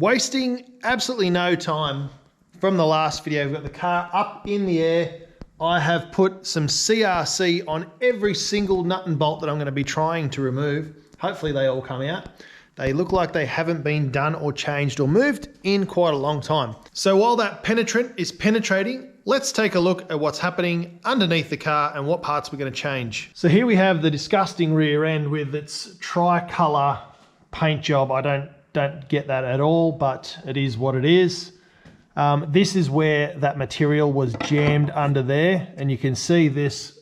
Wasting absolutely no time from the last video. We've got the car up in the air. I have put some CRC on every single nut and bolt that I'm going to be trying to remove. Hopefully they all come out. They look like they haven't been done or changed or moved in quite a long time. So while that penetrant is penetrating, let's take a look at what's happening underneath the car and what parts we're going to change. So here we have the disgusting rear end with its tri-color paint job. I don't get that at all, but it is what it is. This is where that material was jammed under there, and you can see this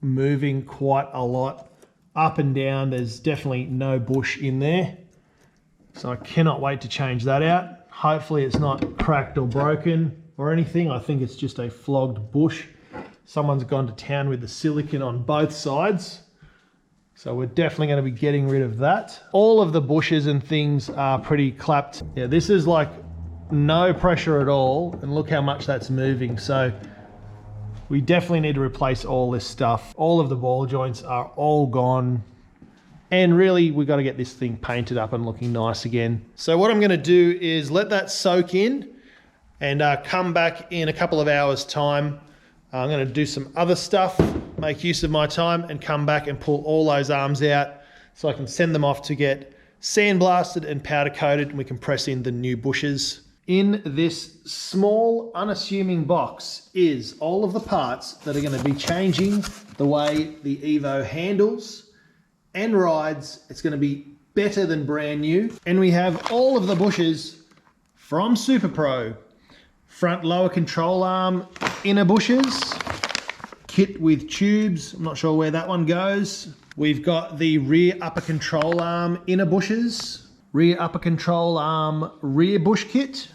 moving quite a lot up and down. There's definitely no bush in there. So I cannot wait to change that out. Hopefully it's not cracked or broken or anything. I think it's just a flogged bush. Someone's gone to town with the silicone on both sides. So we're definitely going to be getting rid of that. All of the bushes and things are pretty clapped. Yeah, this is like no pressure at all. And look how much that's moving. So we definitely need to replace all this stuff. All of the ball joints are all gone. And really, we've got to get this thing painted up and looking nice again. So what I'm going to do is let that soak in and come back in a couple of hours' time. I'm going to do some other stuff, make use of my time, and come back and pull all those arms out so I can send them off to get sandblasted and powder coated, and we can press in the new bushes. In this small, unassuming box is all of the parts that are going to be changing the way the Evo handles and rides. It's going to be better than brand new. And we have all of the bushes from SUPERPRO. Front lower control arm inner bushes. Kit with tubes. I'm not sure where that one goes. We've got the rear upper control arm inner bushes. Rear upper control arm rear bush kit.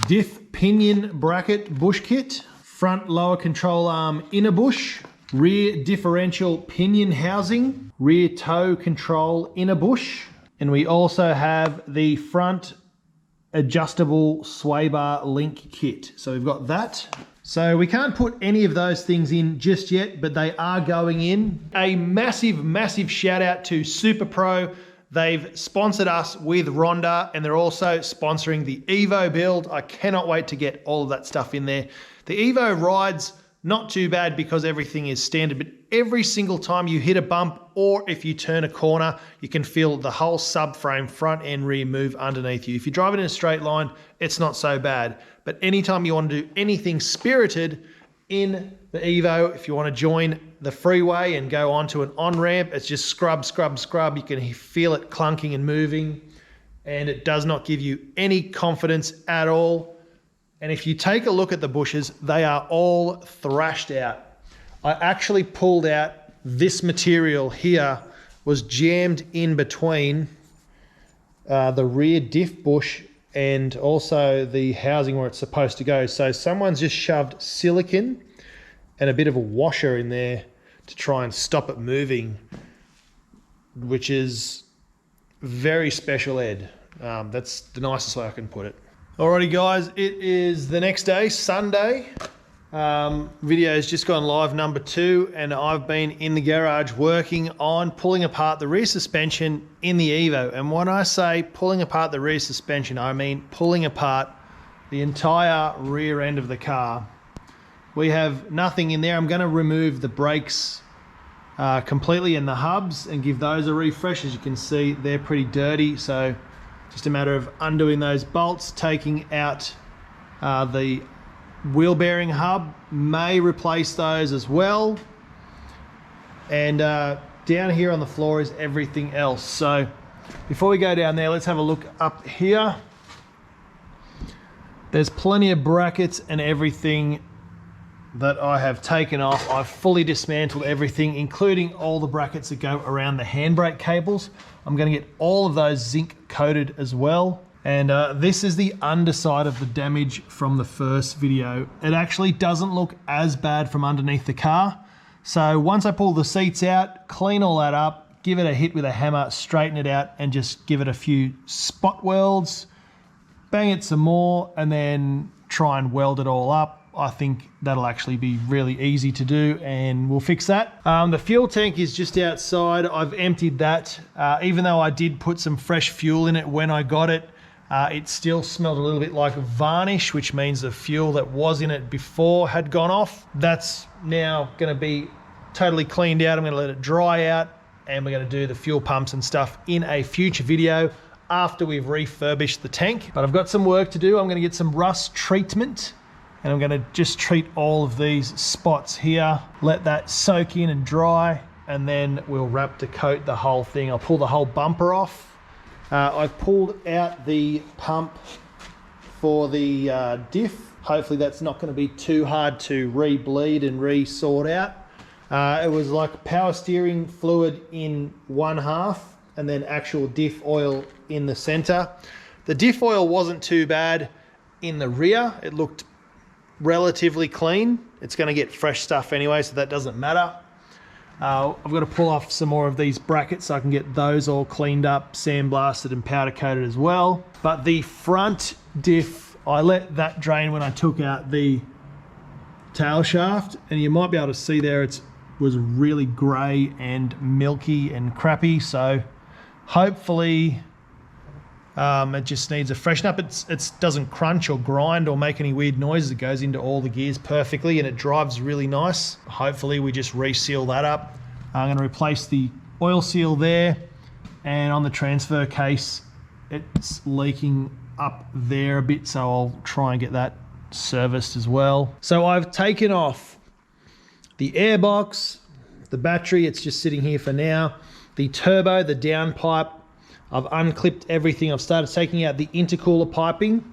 Diff pinion bracket bush kit. Front lower control arm inner bush. Rear differential pinion housing, rear toe control inner bush, and we also have the front adjustable sway bar link kit. So we've got that. So we can't put any of those things in just yet, but they are going in. A massive, massive shout out to SUPERPRO. They've sponsored us with Rhonda, and they're also sponsoring the Evo build. I cannot wait to get all of that stuff in there. The Evo rides not too bad because everything is standard, but every single time you hit a bump or if you turn a corner, you can feel the whole subframe front and rear move underneath you. If you drive it in a straight line, it's not so bad. But anytime you want to do anything spirited in the Evo, if you want to join the freeway and go onto an on-ramp, it's just scrub, scrub, scrub. You can feel it clunking and moving, and it does not give you any confidence at all. And if you take a look at the bushes, they are all thrashed out. I actually pulled out this material here, was jammed in between the rear diff bush and also the housing where it's supposed to go. So someone's just shoved silicone and a bit of a washer in there to try and stop it moving, which is very special ed. That's the nicest way I can put it. Alrighty guys, it is the next day, Sunday. Video's just gone live number 2, and I've been in the garage working on pulling apart the rear suspension in the Evo. And when I say pulling apart the rear suspension, I mean pulling apart the entire rear end of the car. We have nothing in there. I'm going to remove the brakes completely and the hubs and give those a refresh. As you can see, they're pretty dirty, so just a matter of undoing those bolts, taking out the wheel bearing hub, may replace those as well. And down here on the floor is everything else. So before we go down there, let's have a look up here. There's plenty of brackets and everything that I have taken off. I've fully dismantled everything, including all the brackets that go around the handbrake cables. I'm going to get all of those zinc coated as well. And this is the underside of the damage from the first video. It actually doesn't look as bad from underneath the car. So once I pull the seats out, clean all that up, give it a hit with a hammer, straighten it out, and just give it a few spot welds, bang it some more, and then try and weld it all up. I think that'll actually be really easy to do, and we'll fix that. The fuel tank is just outside. I've emptied that. Even though I did put some fresh fuel in it when I got it, It still smelled a little bit like varnish, which means the fuel that was in it before had gone off. That's now going to be totally cleaned out. I'm going to let it dry out, and we're going to do the fuel pumps and stuff in a future video after we've refurbished the tank. But I've got some work to do. I'm going to get some rust treatment, and I'm going to just treat all of these spots here, let that soak in and dry, and then we'll wrap to coat the whole thing. I'll pull the whole bumper off. I've pulled out the pump for the diff. Hopefully that's not going to be too hard to re-bleed and re-sort out. It was like power steering fluid in one half and then actual diff oil in the center. The diff oil wasn't too bad in the rear. It looked relatively clean. It's going to get fresh stuff anyway, so that doesn't matter. I've got to pull off some more of these brackets so I can get those all cleaned up, sandblasted and powder coated as well. But the front diff, I let that drain when I took out the tail shaft, and you might be able to see there it was really grey and milky and crappy, so hopefully it just needs a freshen up. It doesn't crunch or grind or make any weird noises. It goes into all the gears perfectly and it drives really nice. Hopefully we just reseal that up. I'm going to replace the oil seal there, and on the transfer case it's leaking up there a bit, so I'll try and get that serviced as well. So I've taken off the airbox, the battery, it's just sitting here for now, the turbo, the downpipe. I've unclipped everything. I've started taking out the intercooler piping.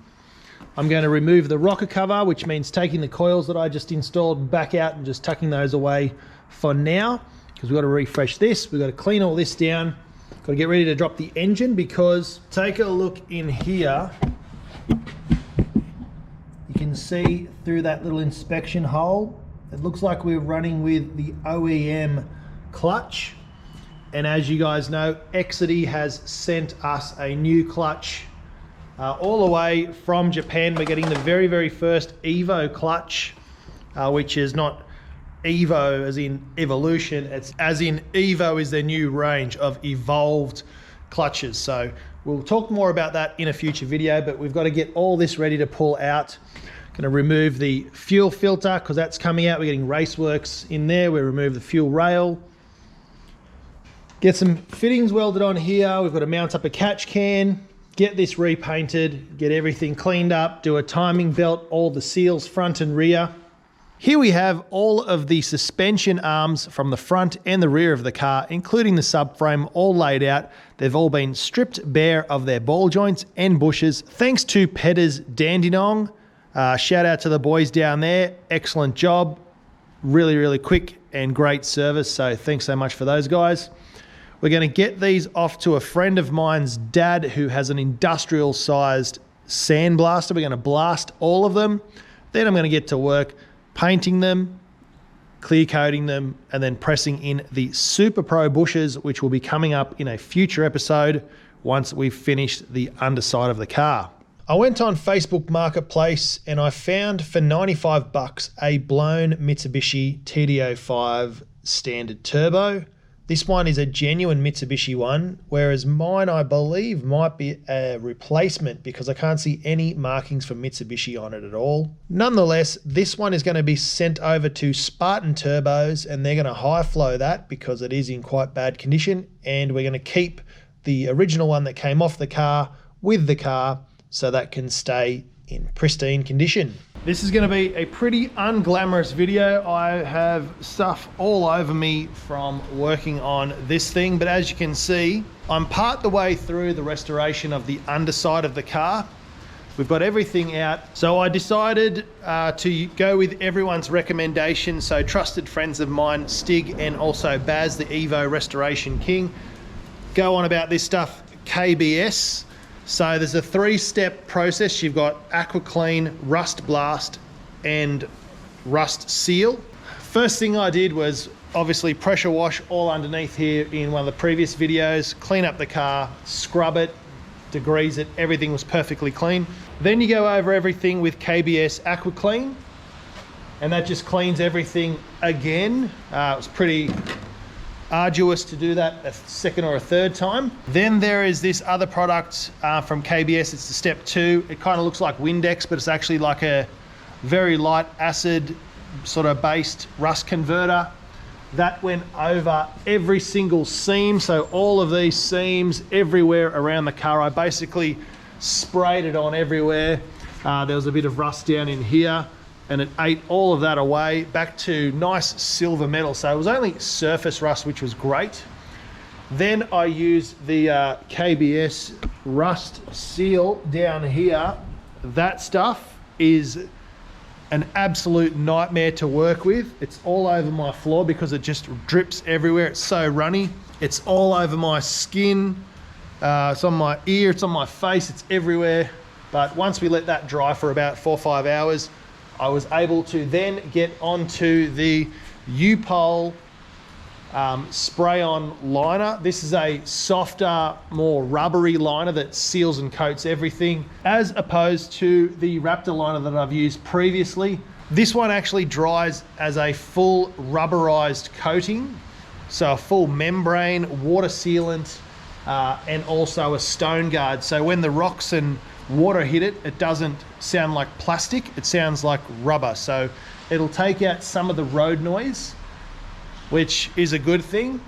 I'm going to remove the rocker cover, which means taking the coils that I just installed back out and just tucking those away for now, because we've got to refresh this. We've got to clean all this down. Got to get ready to drop the engine, because take a look in here. You can see through that little inspection hole, it looks like we're running with the OEM clutch. And as you guys know, EXEDY has sent us a new clutch all the way from Japan. We're getting the very, very first Evo clutch, which is not Evo as in evolution, it's as in Evo is their new range of evolved clutches. So we'll talk more about that in a future video, but we've got to get all this ready to pull out. Going to remove the fuel filter because that's coming out. We're getting RACEWORKS in there. We remove the fuel rail. Get some fittings welded on here. We've got to mount up a catch can, get this repainted, get everything cleaned up, do a timing belt, all the seals front and rear. Here we have all of the suspension arms from the front and the rear of the car, including the subframe, all laid out. They've all been stripped bare of their ball joints and bushes, thanks to Petters Dandenong. Shout out to the boys down there. Excellent job. Really, really quick and great service. So thanks so much for those guys. We're going to get these off to a friend of mine's dad who has an industrial sized sandblaster. We're going to blast all of them. Then I'm going to get to work painting them, clear coating them, and then pressing in the SUPERPRO bushes, which will be coming up in a future episode once we've finished the underside of the car. I went on Facebook Marketplace and I found for 95 bucks a blown Mitsubishi TD05 standard turbo. This one is a genuine Mitsubishi one, whereas mine, I believe, might be a replacement because I can't see any markings for Mitsubishi on it at all. Nonetheless, this one is going to be sent over to Spartan Turbos and they're going to high flow that because it is in quite bad condition, and we're going to keep the original one that came off the car with the car so that can stay in pristine condition. This is going to be a pretty unglamorous video. I have stuff all over me from working on this thing, but as you can see, I'm part the way through the restoration of the underside of the car. We've got everything out. So I decided to go with everyone's recommendation. So trusted friends of mine, Stig and also Baz, the Evo Restoration King, go on about this stuff, KBS. So there's a 3-step process. You've got aqua clean, rust blast, and rust seal. First thing I did was obviously pressure wash all underneath here in one of the previous videos, clean up the car, scrub it, degrease it, everything was perfectly clean. Then you go over everything with KBS aqua clean, and that just cleans everything again. It was pretty arduous to do that a second or a third time. Then there is this other product from KBS. It's the step 2. It kind of looks like Windex, but it's actually like a very light acid sort of based rust converter. That went over every single seam. So all of these seams everywhere around the car, I basically sprayed it on everywhere. There was a bit of rust down in here, and it ate all of that away back to nice silver metal. So it was only surface rust, which was great. Then I used the KBS rust seal down here. That stuff is an absolute nightmare to work with. It's all over my floor because it just drips everywhere. It's so runny. It's all over my skin. It's on my ear, it's on my face, it's everywhere. But once we let that dry for about 4 or 5 hours, I was able to then get onto the u-pol spray-on liner. This is a softer, more rubbery liner that seals and coats everything, as opposed to the Raptor liner that I've used previously. This one actually dries as a full rubberized coating, so a full membrane, water sealant, and also a stone guard. So when the rocks and water hit it, it doesn't sound like plastic, it sounds like rubber. So it'll take out some of the road noise, which is a good thing.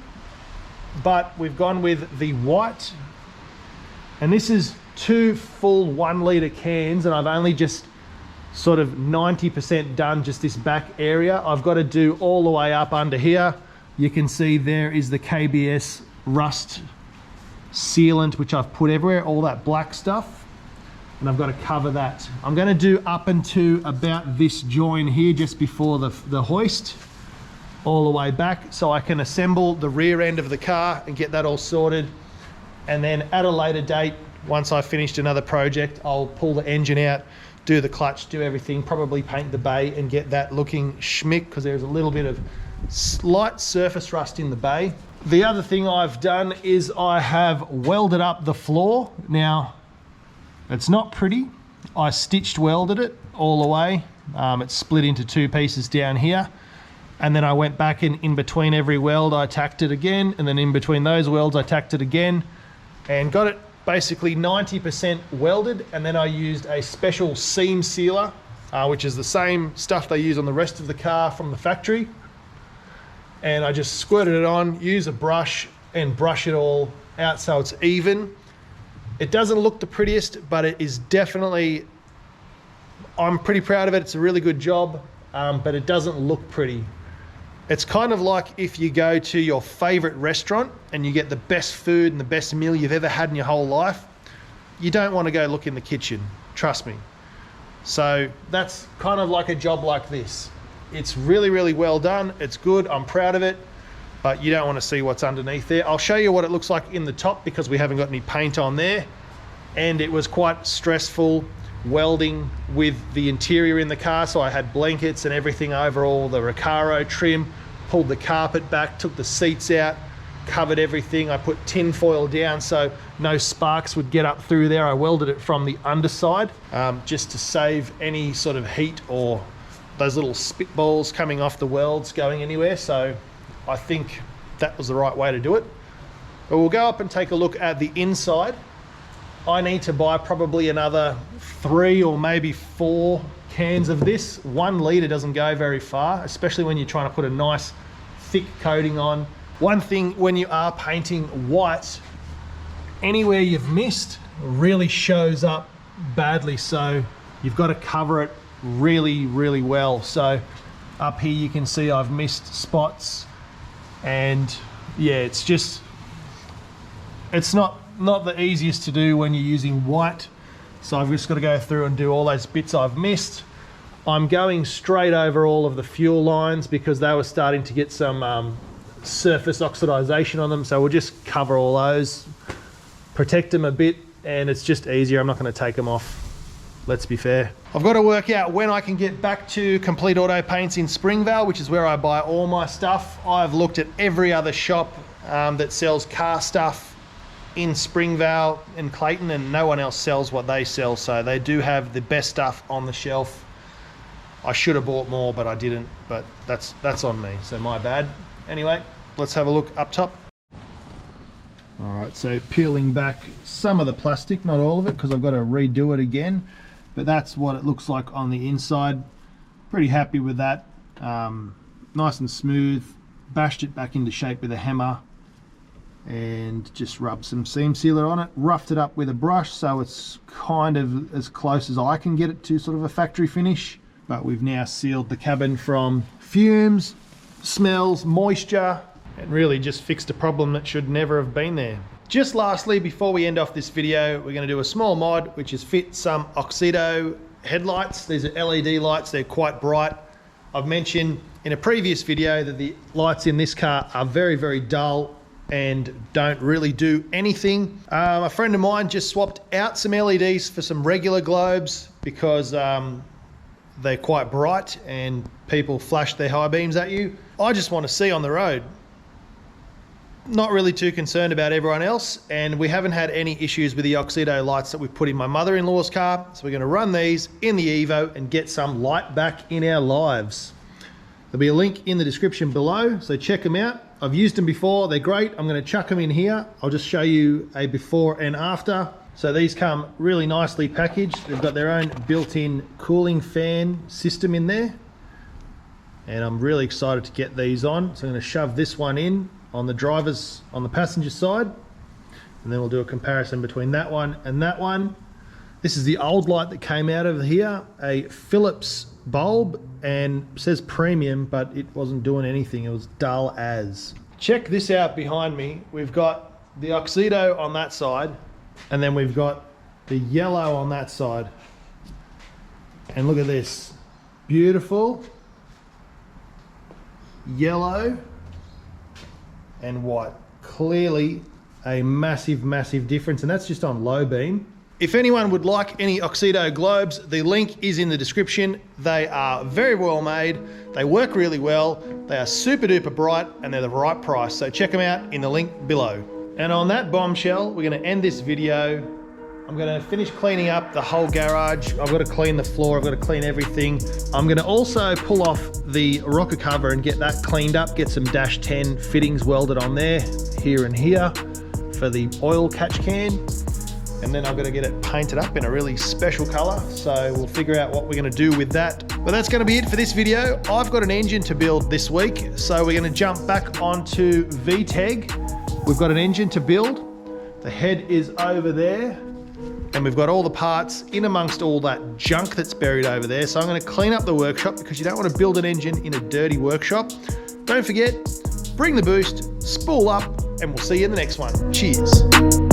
But we've gone with the white, and this is 2 full 1 litre cans, and I've only just sort of 90% done just this back area. I've got to do all the way up under here. You can see there is the KBS rust sealant, which I've put everywhere, all that black stuff, and I've got to cover that. I'm going to do up into about this join here, just before the hoist, all the way back, so I can assemble the rear end of the car and get that all sorted. And then at a later date, once I've finished another project, I'll pull the engine out, do the clutch, do everything, probably paint the bay and get that looking schmick, because there's a little bit of slight surface rust in the bay. The other thing I've done is I have welded up the floor. Now, it's not pretty. I stitched welded it all the way. It's split into 2 pieces down here. And then I went back in between every weld, I tacked it again. And then in between those welds, I tacked it again. And got it basically 90% welded. And then I used a special seam sealer, which is the same stuff they use on the rest of the car from the factory. And I just squirted it on, use a brush and brush it all out so it's even. It doesn't look the prettiest, but it is definitely, I'm pretty proud of it. It's a really good job, but it doesn't look pretty. It's kind of like if you go to your favorite restaurant and you get the best food and the best meal you've ever had in your whole life. You don't want to go look in the kitchen, trust me. So that's kind of like a job like this. It's really, really well done. It's good. I'm proud of it, but you don't want to see what's underneath there. I'll show you what it looks like in the top because we haven't got any paint on there. And it was quite stressful welding with the interior in the car. So I had blankets and everything over all the Recaro trim, pulled the carpet back, took the seats out, covered everything. I put tin foil down so no sparks would get up through there. I welded it from the underside just to save any sort of heat or those little spitballs coming off the welds going anywhere. So I think that was the right way to do it. But we'll go up and take a look at the inside. I need to buy probably another 3 or maybe 4 cans of this. 1 litre doesn't go very far, especially when you're trying to put a nice thick coating on. One thing when you are painting white, anywhere you've missed really shows up badly. So you've got to cover it really, really well. So up here you can see I've missed spots, and yeah, it's just, it's not the easiest to do when you're using white. So I've just got to go through and do all those bits I've missed. I'm going straight over all of the fuel lines because they were starting to get some surface oxidization on them. So we'll just cover all those, protect them a bit, and it's just easier. I'm not going to take them off, let's be fair. I've got to work out when I can get back to Complete Auto Paints in Springvale, which is where I buy all my stuff. I've looked at every other shop that sells car stuff in Springvale and Clayton, and no one else sells what they sell. So they do have the best stuff on the shelf. I should have bought more, but I didn't, but that's on me, so my bad. Anyway, let's have a look up top. All right, so peeling back some of the plastic, not all of it, because I've got to redo it again. But that's what it looks like on the inside. Pretty happy with that. Nice and smooth. Bashed it back into shape with a hammer and just rubbed some seam sealer on it. Roughed it up with a brush so it's kind of as close as I can get it to sort of a factory finish. But we've now sealed the cabin from fumes, smells, moisture, and really just fixed a problem that should never have been there. Just lastly, before we end off this video, we're going to do a small mod, which is fit some Auxito headlights. These are LED lights, they're quite bright. I've mentioned in a previous video that the lights in this car are very, very dull and don't really do anything. A friend of mine just swapped out some LEDs for some regular globes because they're quite bright and people flash their high beams at you. I just want to see on the road. Not really too concerned about everyone else, and we haven't had any issues with the Auxito lights that we put in my mother-in-law's car, so we're going to run these in the Evo and get some light back in our lives. There'll be a link in the description below, so check them out. I've used them before, they're great. I'm going to chuck them in here. I'll just show you a before and after. So these come really nicely packaged. They've got their own built-in cooling fan system in there, and I'm really excited to get these on. So I'm going to shove this one in on the passenger side, and then we'll do a comparison between that one and that one. This is the old light that came out of here, a Philips bulb, and says premium, but it wasn't doing anything. It was dull as. Check this out behind me. We've got the Auxito on that side, and then we've got the yellow on that side. And look at this, beautiful yellow and white. Clearly a massive, massive difference, and that's just on low beam. If anyone would like any Auxito globes, the link is in the description. They are very well made, they work really well, they are super duper bright, and they're the right price, so check them out in the link below. And on that bombshell, we're going to end this video. I'm going to finish cleaning up the whole garage. I've got to clean the floor, I've got to clean everything. I'm going to also pull off the rocker cover and get that cleaned up, get some dash 10 fittings welded on there, here and here, for the oil catch can. And then I'm going to get it painted up in a really special color. So we'll figure out what we're going to do with that. But that's going to be it for this video. I've got an engine to build this week, so we're going to jump back onto VTEG. We've got an engine to build. The head is over there, and we've got all the parts in amongst all that junk that's buried over there. So I'm going to clean up the workshop because you don't want to build an engine in a dirty workshop. Don't forget, bring the boost, spool up, and we'll see you in the next one. Cheers.